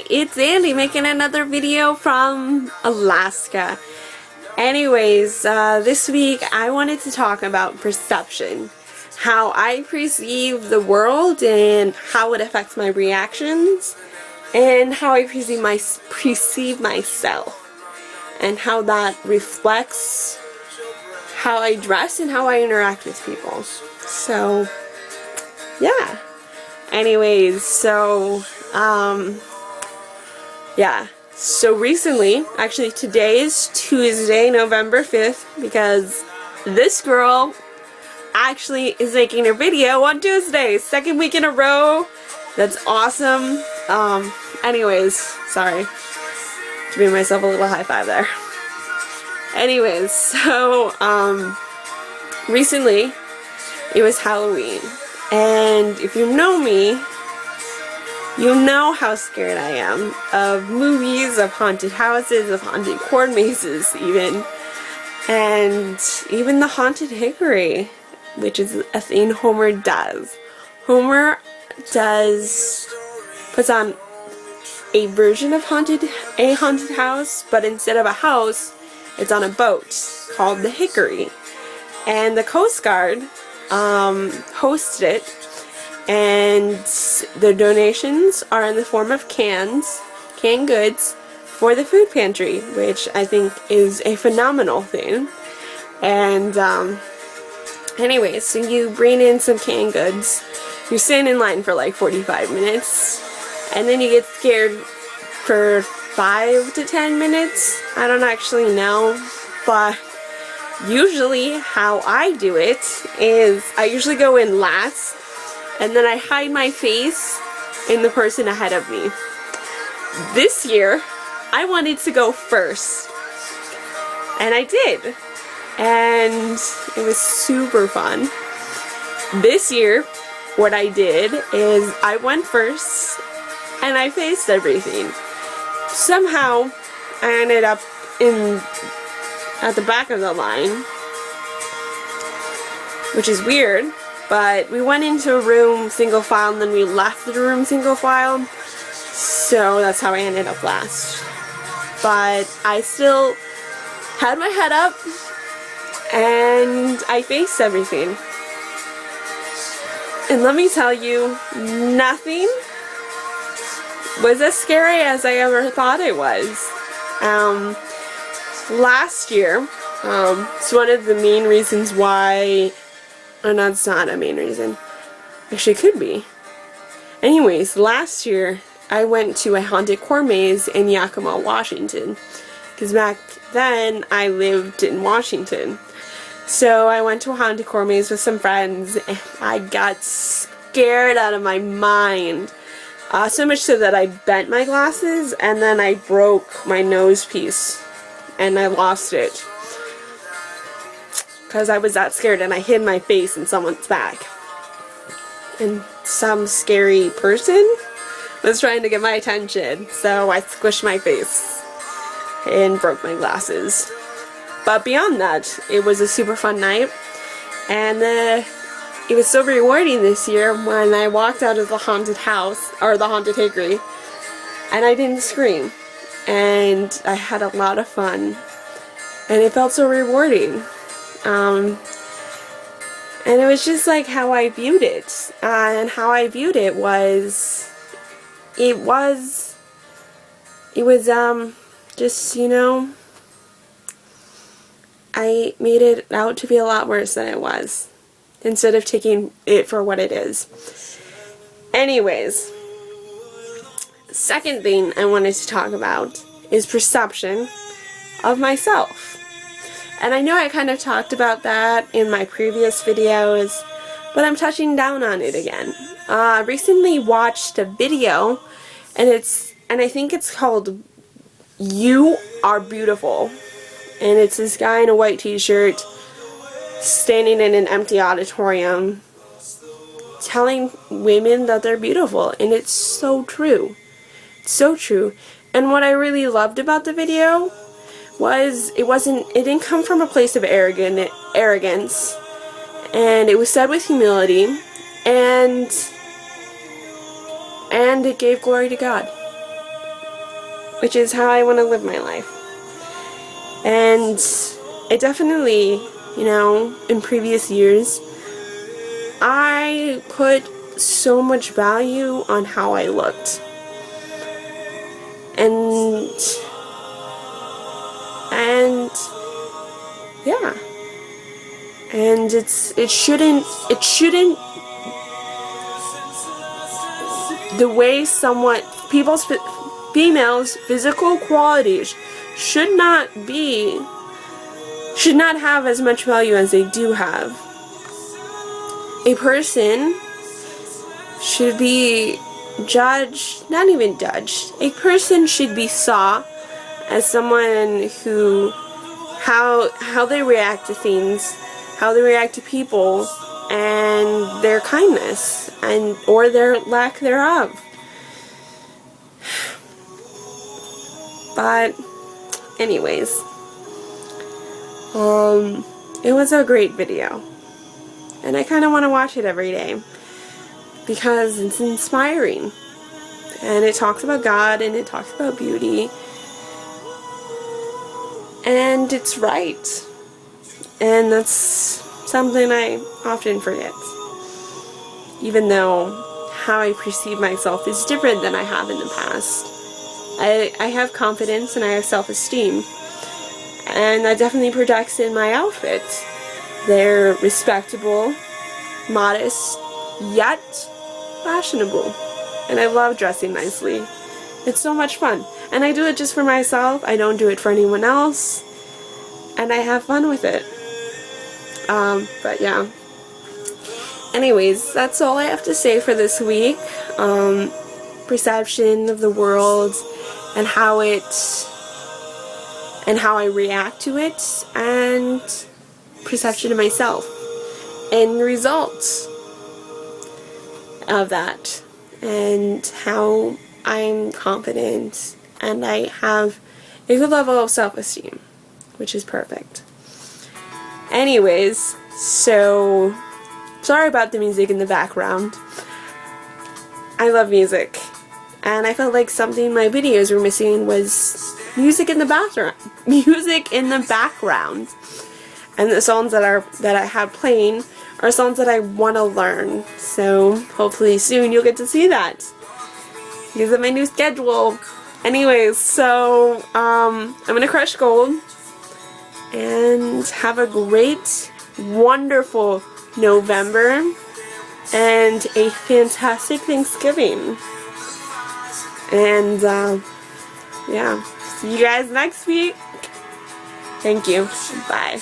it's Andy making another video from Alaska. Anyways, this week I wanted to talk about perception. How I perceive the world and how it affects my reactions. And how I perceive myself. And how that reflects how I dress and how I interact with people. So, yeah. Anyways, so recently, actually today is Tuesday, November 5th, because this girl actually is making her video on Tuesday, second week in a row. That's awesome. Anyways, sorry. Giving myself a little high five there. Anyways, so, recently, it was Halloween. And if you know me, you know how scared I am of movies, of haunted houses, of haunted corn mazes even. And even the Haunted Hickory, which is a thing Homer does. Homer puts on a version of a haunted house, but instead of a house, it's on a boat called the Hickory. And the Coast Guard hosted it, and the donations are in the form of canned goods for the food pantry, which I think is a phenomenal thing. And anyways, so you bring in some canned goods, you stand in line for like 45 minutes, and then you get scared for 5 to 10 minutes. I don't actually know, but usually how I do it is I usually go in last, and then I hide my face in the person ahead of me. This year, I wanted to go first, and I did, and it was super fun. This year, what I did is I went first, and I faced everything. Somehow, I ended up at the back of the line, which is weird, but we went into a room single file and then we left the room single file, so that's how I ended up last. But I still had my head up and I faced everything. And let me tell you, nothing was as scary as I ever thought it was. Last year, it's one of the main reasons why, or no, it's not a main reason, actually it could be. Anyways, last year I went to a haunted corn maze in Yakima, Washington, because back then I lived in Washington. So I went to a haunted corn maze with some friends and I got scared out of my mind. So much so that I bent my glasses and then I broke my nose piece. And I lost it because I was that scared, and I hid my face in someone's back. And some scary person was trying to get my attention, so I squished my face and broke my glasses. But beyond that, it was a super fun night, and it was so rewarding this year when I walked out of the haunted house, or the Haunted Hickory, and I didn't scream. And I had a lot of fun, and it felt so rewarding, and it was just like how I viewed it, and how I viewed it was just, you know, I made it out to be a lot worse than it was, instead of taking it for what it is. Anyways, second thing I wanted to talk about is perception of myself. And I know I kind of talked about that in my previous videos, but I'm touching down on it again. I recently watched a video, and I think it's called You Are Beautiful. And it's this guy in a white t-shirt standing in an empty auditorium telling women that they're beautiful, and it's so true. So true. And what I really loved about the video was it didn't come from a place of arrogance, and it was said with humility, and it gave glory to God. which is how I want to live my life. And it definitely, you know, in previous years, I put so much value on how I looked. And yeah. And it shouldn't the way females' physical qualities should not have as much value as they do have. A person should be judged, not even judged. A person should be saw as someone who, how they react to things, how they react to people, and their kindness, or their lack thereof. But anyways, it was a great video, and I kind of want to watch it every day because it's inspiring, and it talks about God, and it talks about beauty, and it's right. And that's something I often forget. Even though how I perceive myself is different than I have in the past. I have confidence and I have self-esteem. And that definitely projects in my outfits. They're respectable, modest, yet fashionable. And I love dressing nicely. It's so much fun. And I do it just for myself. I don't do it for anyone else. And I have fun with it. But yeah. Anyways, that's all I have to say for this week. Perception of the world and how I react to it, and perception of myself and results of that, and how I'm confident and I have a good level of self-esteem, which is perfect. Anyways, so sorry about the music in the background. I love music, and I felt like something my videos were missing was music in the background. Music in the background. And the songs that I have playing are songs that I want to learn. So hopefully soon you'll get to see that because of my new schedule. Anyways, so I'm gonna crush gold and have a great, wonderful November and a fantastic Thanksgiving. And yeah, see you guys next week. Thank you. Bye.